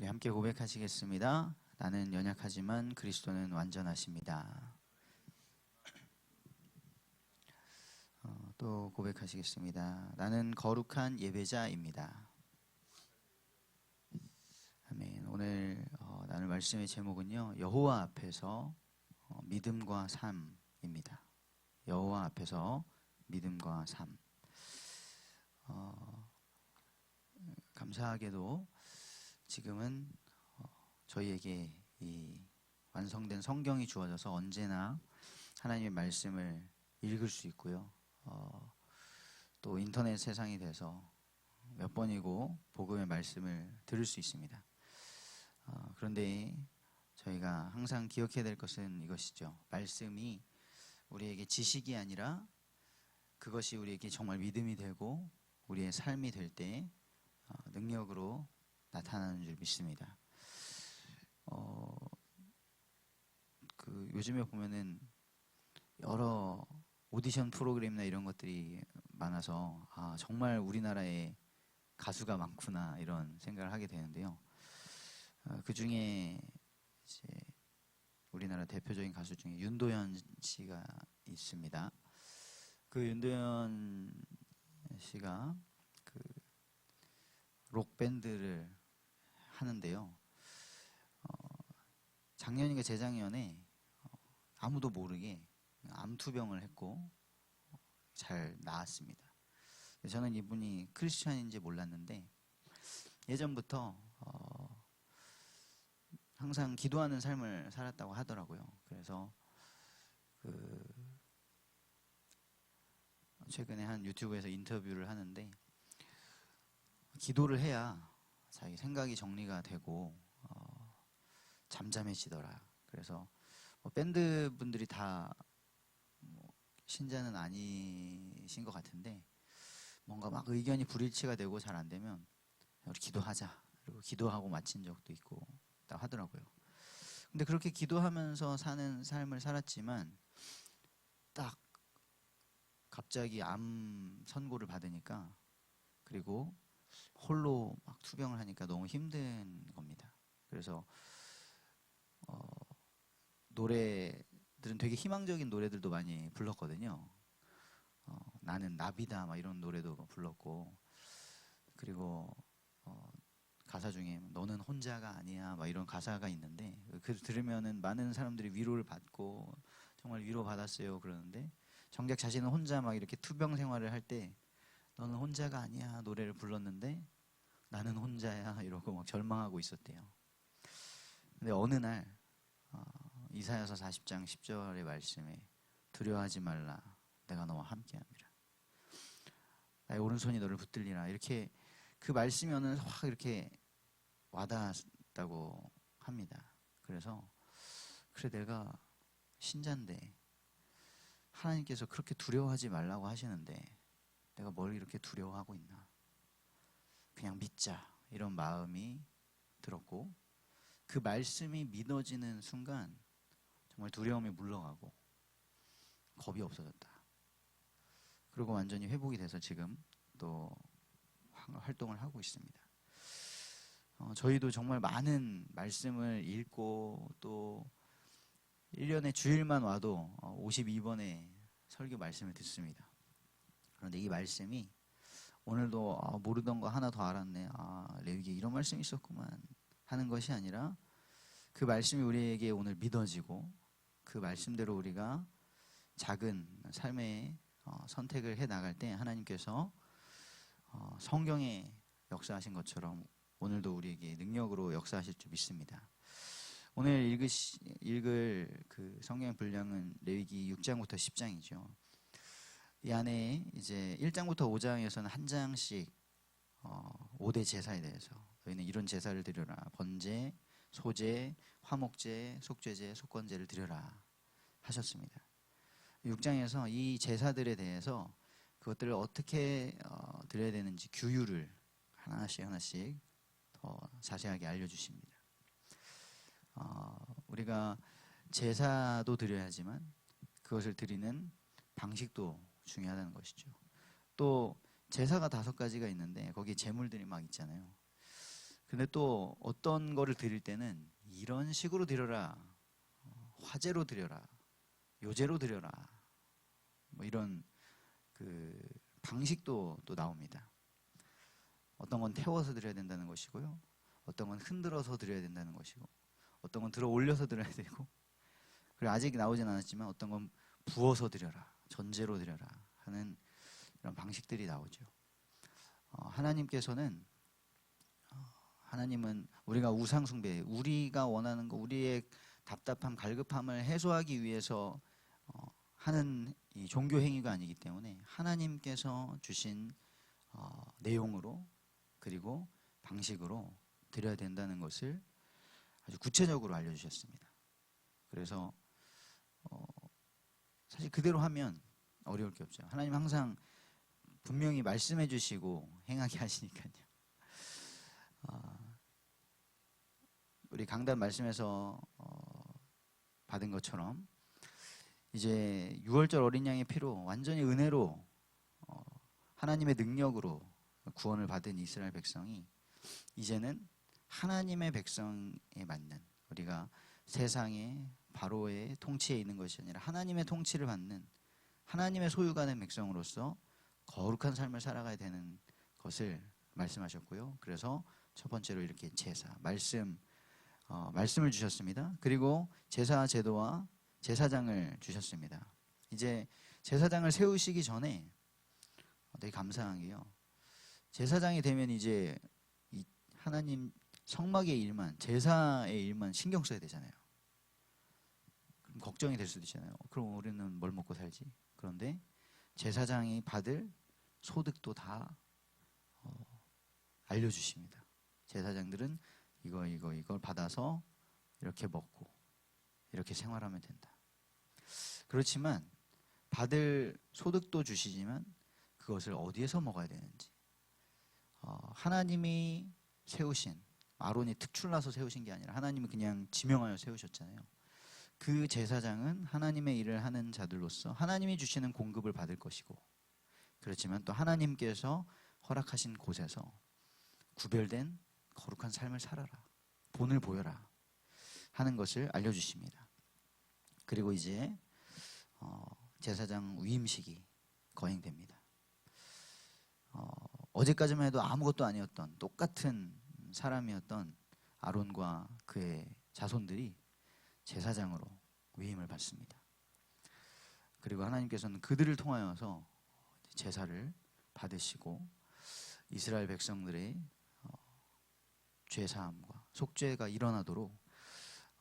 우리 함께 고백하시겠습니다. 나는 연약하지만 그리스도는 완전하십니다. 또 고백하시겠습니다. 나는 거룩한 예배자입니다. 아멘. 오늘 나눌 말씀의 제목은요, 여호와 앞에서 믿음과 삶입니다. 여호와 앞에서 믿음과 삶. 감사하게도 지금은 저희에게 이 완성된 성경이 주어져서 언제나 하나님의 말씀을 읽을 수 있고요. 또 인터넷 세상이 돼서 몇 번이고 복음의 말씀을 들을 수 있습니다. 그런데 저희가 항상 기억해야 될 것은 이것이죠. 말씀이 우리에게 지식이 아니라 그것이 우리에게 정말 믿음이 되고 우리의 삶이 될 때 능력으로 나타나는 줄 믿습니다. 요즘에 보면은 여러 오디션 프로그램이나 이런 것들이 많아서 정말 우리나라에 가수가 많구나 이런 생각을 하게 되는데요. 그 중에 이제 우리나라 대표적인 가수 중에 윤도현 씨가 있습니다. 그 윤도현 씨가 그 록 밴드를 하는데요. 작년인가 재작년에 아무도 모르게 암투병을 했고 잘 나았습니다. 저는 이분이 크리스찬인지 몰랐는데 예전부터 항상 기도하는 삶을 살았다고 하더라고요. 그래서 최근에 한 유튜브에서 인터뷰를 하는데 기도를 해야 자기 생각이 정리가 되고 잠잠해지더라. 그래서 밴드 분들이 다 신자는 아니신 것 같은데 뭔가 막 의견이 불일치가 되고 잘 안 되면 우리 기도하자. 그리고 기도하고 마친 적도 있고 딱 하더라고요. 근데 그렇게 기도하면서 사는 삶을 살았지만 딱 갑자기 암 선고를 받으니까 그리고 홀로 막 투병을 하니까 너무 힘든 겁니다. 그래서 노래들은 되게 희망적인 노래들도 많이 불렀거든요. 나는 나비다 막 이런 노래도 불렀고 그리고 가사 중에 너는 혼자가 아니야 막 이런 가사가 있는데 그 들으면은 많은 사람들이 위로를 받고 정말 위로받았어요 그러는데 정작 자신은 혼자 막 이렇게 투병 생활을 할 때 너는 혼자가 아니야 노래를 불렀는데 나는 혼자야 이러고 막 절망하고 있었대요. 근데 어느 날 이사야서 40장 10절의 말씀에 두려워하지 말라 내가 너와 함께함이라 나의 오른손이 너를 붙들리라 이렇게 그 말씀이 어느 날 확 이렇게 와닿았다고 합니다. 그래서 그래 내가 신자인데 하나님께서 그렇게 두려워하지 말라고 하시는데 내가 뭘 이렇게 두려워하고 있나 그냥 믿자 이런 마음이 들었고 그 말씀이 믿어지는 순간 정말 두려움이 물러가고 겁이 없어졌다. 그리고 완전히 회복이 돼서 지금 또 활동을 하고 있습니다. 저희도 정말 많은 말씀을 읽고 또 1년에 주일만 와도 52번의 설교 말씀을 듣습니다. 그런데 이 말씀이 오늘도 모르던 거 하나 더 알았네. 레위기에 이런 말씀이 있었구만 하는 것이 아니라 그 말씀이 우리에게 오늘 믿어지고 그 말씀대로 우리가 작은 삶의 선택을 해 나갈 때 하나님께서 성경에 역사하신 것처럼 오늘도 우리에게 능력으로 역사하실 줄 믿습니다. 오늘 읽을 그 성경의 분량은 레위기 6장부터 10장이죠. 이 안에 이제 1장부터 5장에서는 한 장씩 5대 제사에 대해서 너희는 이런 제사를 드려라. 번제, 소제, 화목제, 속죄제, 속건제를 드려라 하셨습니다. 6장에서 이 제사들에 대해서 그것들을 어떻게 드려야 되는지 규율을 하나씩 더 자세하게 알려주십니다. 우리가 제사도 드려야지만 그것을 드리는 방식도 중요하다는 것이죠. 또 제사가 5가지가 있는데 거기에 제물들이 막 있잖아요. 근데 또 어떤 거를 드릴 때는 이런 식으로 드려라, 화제로 드려라, 요제로 드려라, 뭐 이런 그 방식도 또 나옵니다. 어떤 건 태워서 드려야 된다는 것이고요, 어떤 건 흔들어서 드려야 된다는 것이고, 어떤 건 들어 올려서 드려야 되고, 그리고 아직 나오진 않았지만 어떤 건 부어서 드려라, 전제로 드려라 하는 이런 방식들이 나오죠. 하나님은 우리가 우상 숭배, 우리가 원하는 거, 우리의 답답함, 갈급함을 해소하기 위해서 하는 이 종교 행위가 아니기 때문에 하나님께서 주신 내용으로 그리고 방식으로 드려야 된다는 것을 아주 구체적으로 알려주셨습니다. 그래서 사실 그대로 하면 어려울 게 없죠. 하나님 항상 분명히 말씀해 주시고 행하게 하시니까요. 우리 강단 말씀에서 받은 것처럼 이제 6월절 어린 양의 피로 완전히 은혜로 하나님의 능력으로 구원을 받은 이스라엘 백성이 이제는 하나님의 백성에 맞는, 우리가 세상의 바로의 통치에 있는 것이 아니라 하나님의 통치를 받는 하나님의 소유가 된 백성으로서 거룩한 삶을 살아가야 되는 것을 말씀하셨고요. 그래서 첫 번째로 이렇게 제사, 말씀을 주셨습니다. 그리고 제사 제도와 제사장을 주셨습니다. 이제 제사장을 세우시기 전에 되게 감사한 게요, 제사장이 되면 이제 이 하나님 성막의 일만, 제사의 일만 신경 써야 되잖아요. 그럼 걱정이 될 수도 있잖아요. 그럼 우리는 뭘 먹고 살지? 그런데 제사장이 받을 소득도 다 알려주십니다. 제사장들은 이걸 받아서 이렇게 먹고 이렇게 생활하면 된다. 그렇지만 받을 소득도 주시지만 그것을 어디에서 먹어야 되는지, 하나님이 세우신, 아론이 특출나서 세우신 게 아니라 하나님이 그냥 지명하여 세우셨잖아요. 그 제사장은 하나님의 일을 하는 자들로서 하나님이 주시는 공급을 받을 것이고, 그렇지만 또 하나님께서 허락하신 곳에서 구별된 거룩한 삶을 살아라, 본을 보여라 하는 것을 알려주십니다. 그리고 이제 제사장 위임식이 거행됩니다. 어제까지만 해도 아무것도 아니었던 똑같은 사람이었던 아론과 그의 자손들이 제사장으로 위임을 받습니다. 그리고 하나님께서는 그들을 통하여서 제사를 받으시고 이스라엘 백성들의 죄사함과 속죄가 일어나도록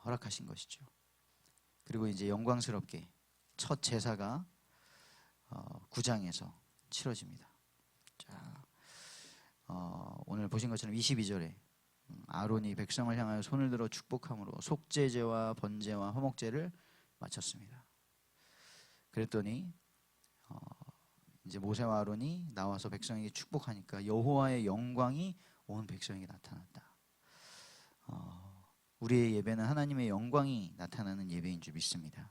허락하신 것이죠. 그리고 이제 영광스럽게 첫 제사가 9장에서 치러집니다. 자, 오늘 보신 것처럼 22절에 아론이 백성을 향하여 손을 들어 축복함으로 속죄제와 번제와 화목제를 마쳤습니다. 그랬더니 이제 모세와 아론이 나와서 백성에게 축복하니까 여호와의 영광이 온 백성에게 나타났다. 우리의 예배는 하나님의 영광이 나타나는 예배인 줄 믿습니다.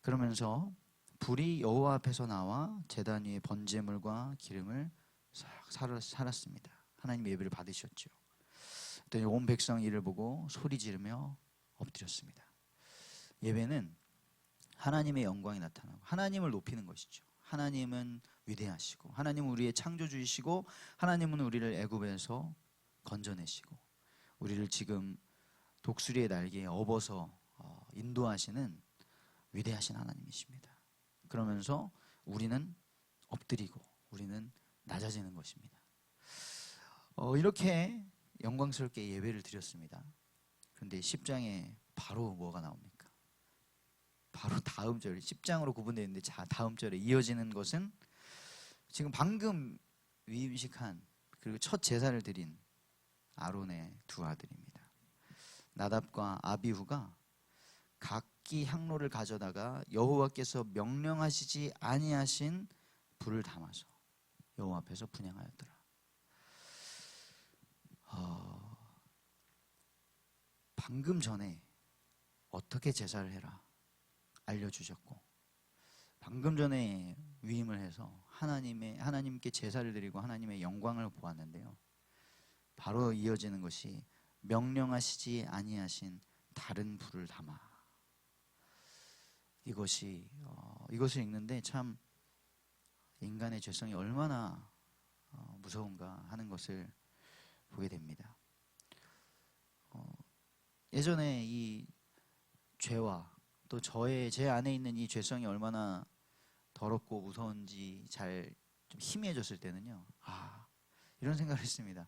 그러면서 불이 여호와 앞에서 나와 제단 위에 번제물과 기름을 싹 살았습니다. 하나님의 예배를 받으셨죠. 그랬더니 온 백성이 이를 보고 소리 지르며 엎드렸습니다. 예배는 하나님의 영광이 나타나고 하나님을 높이는 것이죠. 하나님은 위대하시고 하나님은 우리의 창조주이시고 하나님은 우리를 애굽에서 건져내시고 우리를 지금 독수리의 날개에 업어서 인도하시는 위대하신 하나님이십니다. 그러면서 우리는 엎드리고 우리는 낮아지는 것입니다. 이렇게 영광스럽게 예배를 드렸습니다. 그런데 10장에 바로 뭐가 나옵니까? 바로 다음 절 10장으로 구분되어 있는데 다음 절에 이어지는 것은 지금 방금 위임식한 그리고 첫 제사를 드린 아론의 두 아들입니다. 나답과 아비후가 각기 향로를 가져다가 여호와께서 명령하시지 아니하신 불을 담아서 여호와 앞에서 분향하였더라. 방금 전에 어떻게 제사를 해라 알려주셨고 방금 전에 위임을 해서 하나님께 제사를 드리고 하나님의 영광을 보았는데요. 바로 이어지는 것이 명령하시지 아니하신 다른 불을 담아. 이것을 읽는데 참 인간의 죄성이 얼마나 무서운가 하는 것을 보게 됩니다. 예전에 이 죄와 또 제 안에 있는 이 죄성이 얼마나 더럽고 무서운지 잘 좀 희미해졌을 때는요, 이런 생각을 했습니다.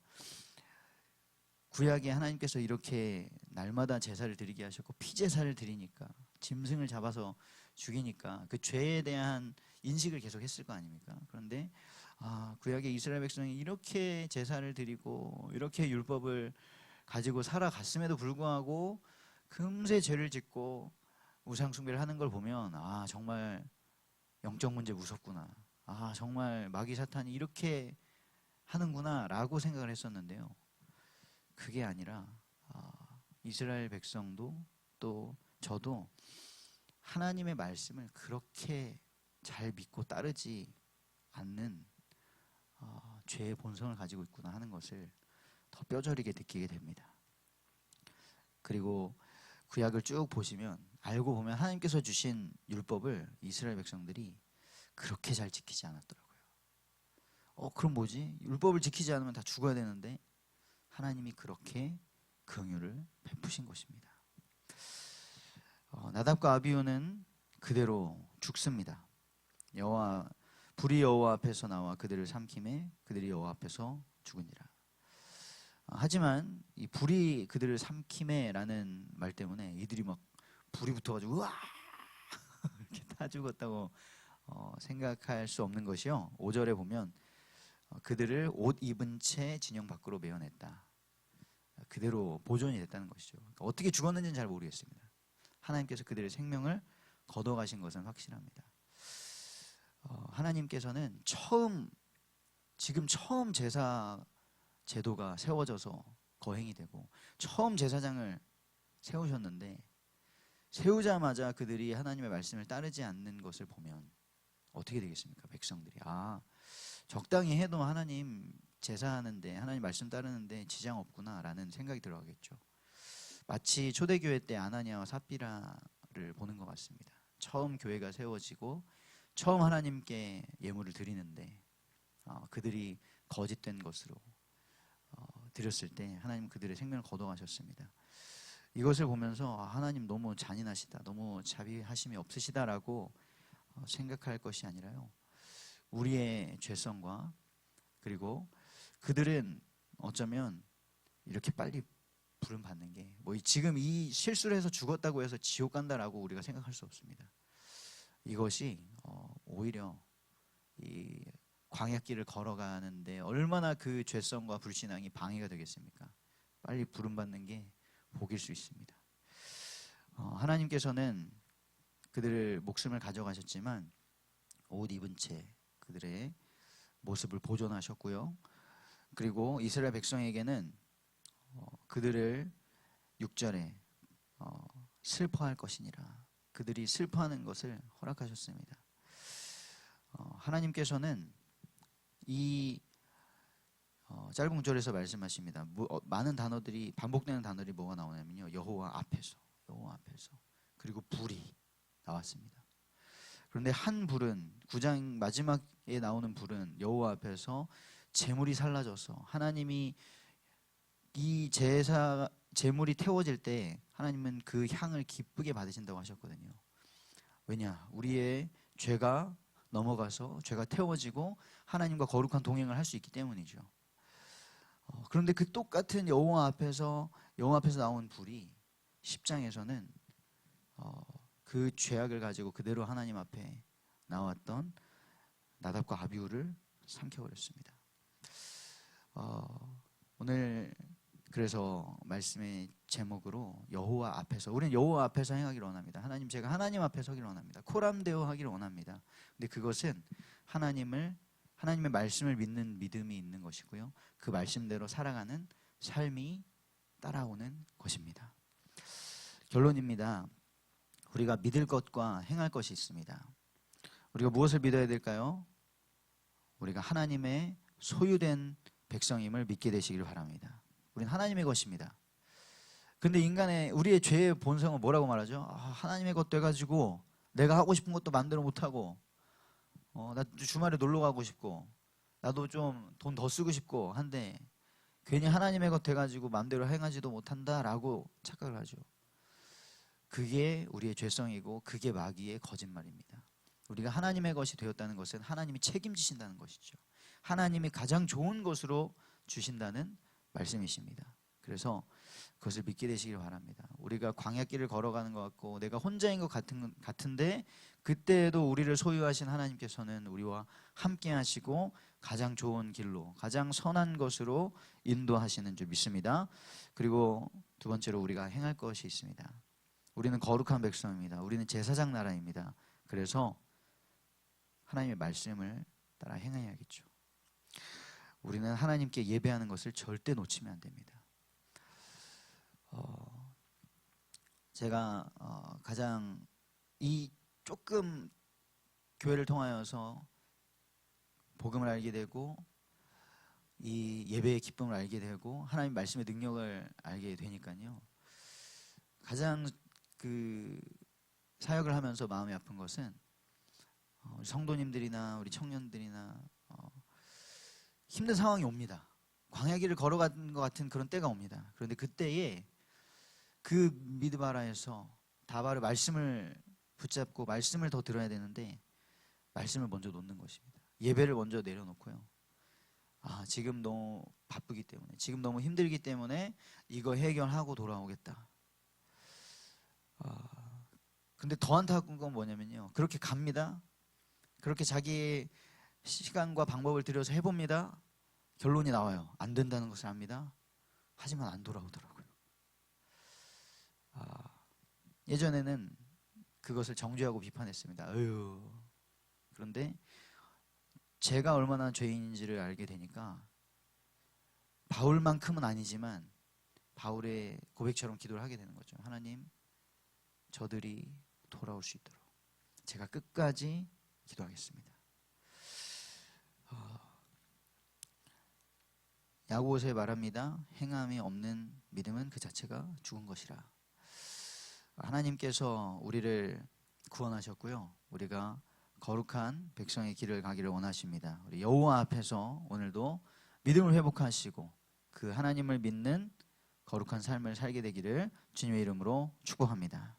구약에 하나님께서 이렇게 날마다 제사를 드리게 하셨고 피제사를 드리니까, 짐승을 잡아서 죽이니까 그 죄에 대한 인식을 계속 했을 거 아닙니까? 그런데 구약의 이스라엘 백성이 이렇게 제사를 드리고 이렇게 율법을 가지고 살아갔음에도 불구하고 금세 죄를 짓고 우상 숭배를 하는 걸 보면 정말 영적 문제 무섭구나, 정말 마귀 사탄이 이렇게 하는구나 라고 생각을 했었는데요, 그게 아니라 이스라엘 백성도 또 저도 하나님의 말씀을 그렇게 잘 믿고 따르지 않는 죄의 본성을 가지고 있구나 하는 것을 더 뼈저리게 느끼게 됩니다. 그리고 구약을 쭉 보시면, 알고 보면 하나님께서 주신 율법을 이스라엘 백성들이 그렇게 잘 지키지 않았더라고요. 그럼 뭐지? 율법을 지키지 않으면 다 죽어야 되는데 하나님이 그렇게 긍휼을 베푸신 것입니다. 나답과 아비후는 그대로 죽습니다. 불이 여호와 앞에서 나와 그들을 삼키매 그들이 여호와 앞에서 죽으니라. 하지만 이 불이 그들을 삼키매라는 말 때문에 이들이 막 불이 붙어가지고 우와 이렇게 다 죽었다고 생각할 수 없는 것이요, 5절에 보면 그들을 옷 입은 채 진영 밖으로 메어냈다. 그대로 보존이 됐다는 것이죠. 그러니까 어떻게 죽었는지는 잘 모르겠습니다. 하나님께서 그들의 생명을 걷어가신 것은 확실합니다. 하나님께서는 지금 처음 제사 제도가 세워져서 거행이 되고 처음 제사장을 세우셨는데, 세우자마자 그들이 하나님의 말씀을 따르지 않는 것을 보면 어떻게 되겠습니까? 백성들이 적당히 해도 하나님 제사하는데, 하나님 말씀 따르는데 지장 없구나 라는 생각이 들어가겠죠. 마치 초대교회 때 아나니아와 삽비라를 보는 것 같습니다. 처음 교회가 세워지고 처음 하나님께 예물을 드리는데 그들이 거짓된 것으로 드렸을 때 하나님 그들의 생명을 거둬가셨습니다. 이것을 보면서 하나님 너무 잔인하시다, 너무 자비하심이 없으시다라고 생각할 것이 아니라요, 우리의 죄성과, 그리고 그들은 어쩌면 이렇게 빨리 부름 받는 게 지금 이 실수를 해서 죽었다고 해서 지옥 간다라고 우리가 생각할 수 없습니다. 이것이 오히려 이 광야길을 걸어가는데 얼마나 그 죄성과 불신앙이 방해가 되겠습니까? 빨리 부름 받는 게 복일 수 있습니다. 하나님께서는 그들을 목숨을 가져가셨지만 옷 입은 채 그들의 모습을 보존하셨고요. 그리고 이스라엘 백성에게는 그들을 6절에 슬퍼할 것이니라, 그들이 슬퍼하는 것을 허락하셨습니다. 하나님께서는 이 짧은 구절에서 말씀하십니다. 많은 단어들이, 반복되는 단어들이 뭐가 나오냐면요, 여호와 앞에서, 그리고 불이 나왔습니다. 그런데 한 불은, 9장 마지막에 나오는 불은 여호와 앞에서 제물이 살라져서 하나님이 이 제물이 태워질 때 하나님은 그 향을 기쁘게 받으신다고 하셨거든요. 왜냐? 우리의 죄가 넘어가서 죄가 태워지고 하나님과 거룩한 동행을 할 수 있기 때문이죠. 그런데 그 똑같은 여호와 앞에서 나온 불이 10장에서는 그 죄악을 가지고 그대로 하나님 앞에 나왔던 나답과 아비후를 삼켜버렸습니다. 오늘 그래서 말씀의 제목으로 여호와 앞에서, 우리는 여호와 앞에서 행하기를 원합니다. 제가 하나님 앞에 서기를 원합니다. 코람데오 하기를 원합니다. 근데 그것은 하나님의 말씀을 믿는 믿음이 있는 것이고요, 그 말씀대로 살아가는 삶이 따라오는 것입니다. 결론입니다. 우리가 믿을 것과 행할 것이 있습니다. 우리가 무엇을 믿어야 될까요? 우리가 하나님의 소유된 백성임을 믿게 되시길 바랍니다. 우린 하나님의 것입니다. 근데 우리의 죄의 본성은 뭐라고 말하죠? 하나님의 것 돼가지고 내가 하고 싶은 것도 마음대로 못하고, 나 주말에 놀러 가고 싶고, 나도 좀 돈 더 쓰고 싶고 한데 괜히 하나님의 것 돼가지고 마음대로 행하지도 못한다라고 착각을 하죠. 그게 우리의 죄성이고 그게 마귀의 거짓말입니다. 우리가 하나님의 것이 되었다는 것은 하나님이 책임지신다는 것이죠. 하나님이 가장 좋은 것으로 주신다는 말씀이십니다. 그래서 그것을 믿게 되시길 바랍니다. 우리가 광야길을 걸어가는 것 같고 내가 혼자인 것 같은데 그때에도 우리를 소유하신 하나님께서는 우리와 함께 하시고 가장 좋은 길로, 가장 선한 것으로 인도하시는 줄 믿습니다. 그리고 두 번째로 우리가 행할 것이 있습니다. 우리는 거룩한 백성입니다. 우리는 제사장 나라입니다. 그래서 하나님의 말씀을 따라 행해야겠죠. 우리는 하나님께 예배하는 것을 절대 놓치면 안 됩니다. 제가 가장 조금 교회를 통하여서 복음을 알게 되고 이 예배의 기쁨을 알게 되고 하나님 말씀의 능력을 알게 되니까요. 가장 그 사역을 하면서 마음이 아픈 것은 우리 성도님들이나 우리 청년들이나 힘든 상황이 옵니다. 광야길을 걸어간 것 같은 그런 때가 옵니다. 그런데 그때에 그 미드바라에서 다바르 말씀을 붙잡고 말씀을 더 들어야 되는데 말씀을 먼저 놓는 것입니다. 예배를 먼저 내려놓고요. 지금 너무 바쁘기 때문에, 지금 너무 힘들기 때문에 이거 해결하고 돌아오겠다. 근데 더 안타까운 건 뭐냐면요. 그렇게 갑니다. 그렇게 자기 시간과 방법을 들여서 해봅니다. 결론이 나와요. 안 된다는 것을 압니다. 하지만 안 돌아오더라고요. 예전에는 그것을 정죄하고 비판했습니다. 그런데 제가 얼마나 죄인인지를 알게 되니까 바울만큼은 아니지만 바울의 고백처럼 기도를 하게 되는 거죠. 하나님, 저들이 돌아올 수 있도록 제가 끝까지 기도하겠습니다. 야고보서에 말합니다. 행함이 없는 믿음은 그 자체가 죽은 것이라. 하나님께서 우리를 구원하셨고요. 우리가 거룩한 백성의 길을 가기를 원하십니다. 우리 여호와 앞에서 오늘도 믿음을 회복하시고 그 하나님을 믿는 거룩한 삶을 살게 되기를 주님의 이름으로 축복합니다.